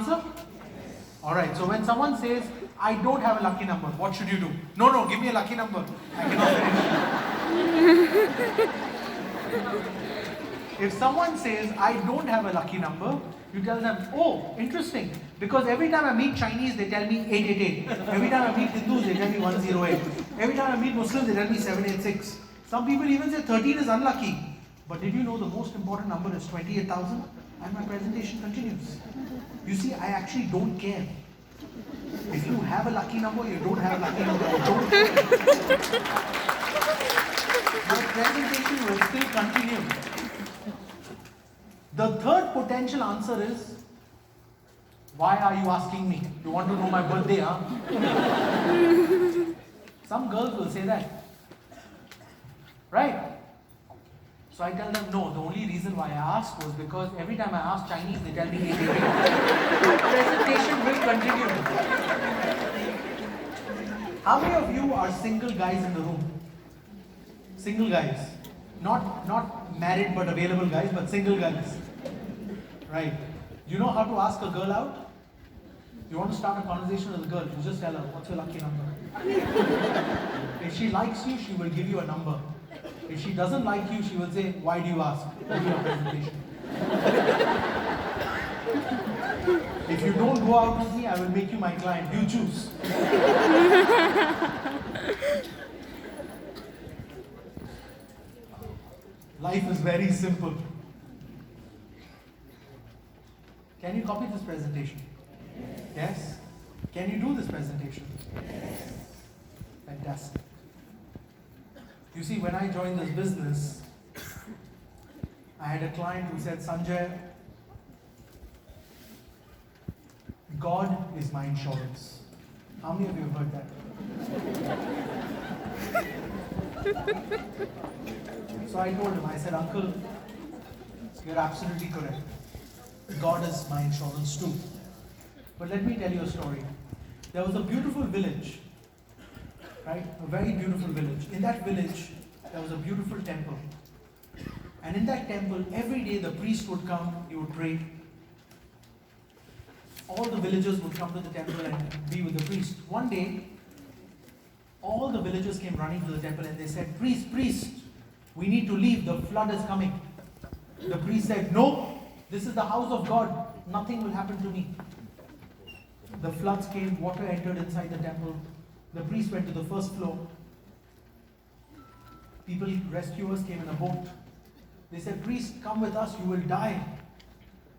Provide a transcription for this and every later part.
answer? Alright, so when someone says, I don't have a lucky number, what should you do? No, give me a lucky number. I cannot finish. If someone says, I don't have a lucky number, you tell them, oh, interesting. Because every time I meet Chinese, they tell me 888. Every time I meet Hindus, they tell me 108. Every time I meet Muslims, they tell me 786. Some people even say 13 is unlucky. But did you know the most important number is 28,000? And my presentation continues. You see, I actually don't care. If you have a lucky number, you don't have a lucky number, I don't care. My presentation will still continue. The third potential answer is, why are you asking me? You want to know my birthday, huh? Some girls will say that. Right? So I tell them, no, the only reason why I asked was because every time I ask Chinese, they tell me 888. Presentation will continue. How many of you are single guys in the room? Single guys. Not married but available guys, but single guys. Right. You know how to ask a girl out? You want to start a conversation with a girl, you just tell her, what's your lucky number? If she likes you, she will give you a number. If she doesn't like you, she will say, why do you ask? Give me your presentation. If you don't go out with me, I will make you my client. You choose. Life is very simple. Can you copy this presentation? Yes? Can you do this presentation? Yes. Fantastic. You see, when I joined this business, I had a client who said, Sanjay, God is my insurance. How many of you have heard that? So I told him, I said, Uncle, you're absolutely correct. God is my insurance too. But let me tell you a story. There was a beautiful village, right? A very beautiful village. In that village, there was a beautiful temple. And in that temple, every day the priest would come, he would pray. All the villagers would come to the temple and be with the priest. One day, all the villagers came running to the temple and they said, priest, we need to leave, the flood is coming. The priest said, no, this is the house of God, nothing will happen to me. The floods came, water entered inside the temple. The priest went to the first floor. People, rescuers came in a boat. They said, priest, come with us, you will die.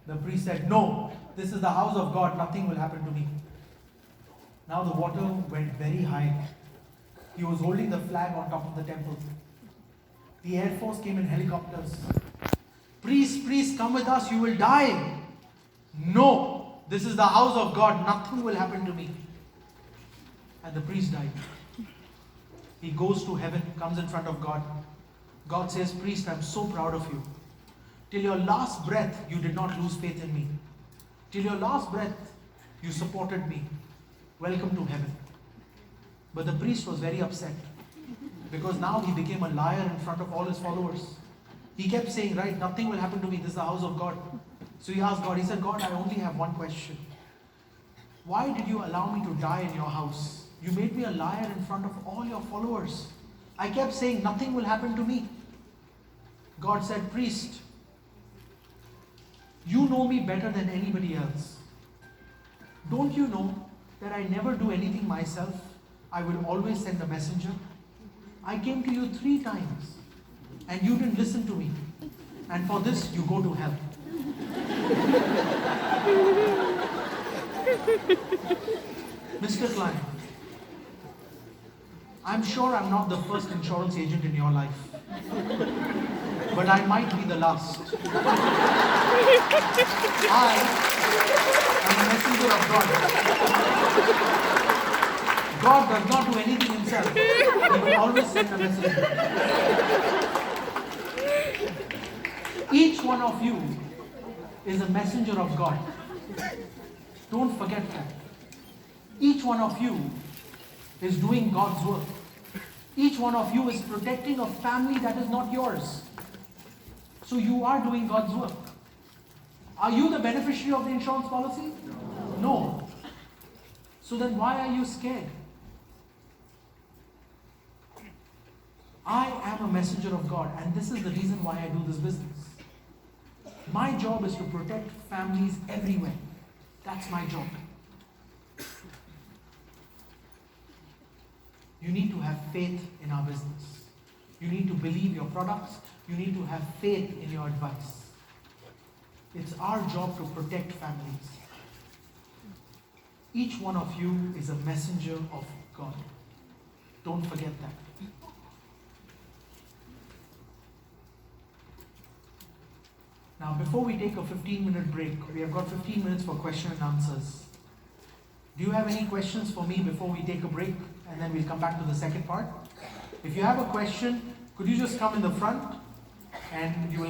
The priest said, no, this is the house of God, nothing will happen to me. Now the water went very high. He was holding the flag on top of the temple. The Air Force came in helicopters. Priest, come with us, you will die. No, this is the house of God, nothing will happen to me. And the priest died. He goes to heaven, comes in front of God. God says, priest, I'm so proud of you. Till your last breath, you did not lose faith in me. Till your last breath, you supported me. Welcome to heaven. But the priest was very upset because now he became a liar in front of all his followers. He kept saying, right, nothing will happen to me. This is the house of God. So he asked God, he said, God, I only have one question. Why did you allow me to die in your house? You made me a liar in front of all your followers. I kept saying, nothing will happen to me. God said, priest, you know me better than anybody else. Don't you know that I never do anything myself? I will always send a messenger. I came to you 3 times and you didn't listen to me. And for this, you go to hell. Mr. Client, I'm sure I'm not the first insurance agent in your life, but I might be the last. I am a messenger of God. God does not do anything himself. He will always send a messenger. Each one of you is a messenger of God. Don't forget that. Each one of you is doing God's work. Each one of you is protecting a family that is not yours. So you are doing God's work. Are you the beneficiary of the insurance policy? No. So then why are you scared? I am a messenger of God, and this is the reason why I do this business. My job is to protect families everywhere. That's my job. You need to have faith in our business. You need to believe your products. You need to have faith in your advice. It's our job to protect families. Each one of you is a messenger of God. Don't forget that. Now, before we take a 15-minute break, we have got 15 minutes for question and answers. Do you have any questions for me before we take a break? And then we'll come back to the second part. If you have a question, could you just come in the front and you will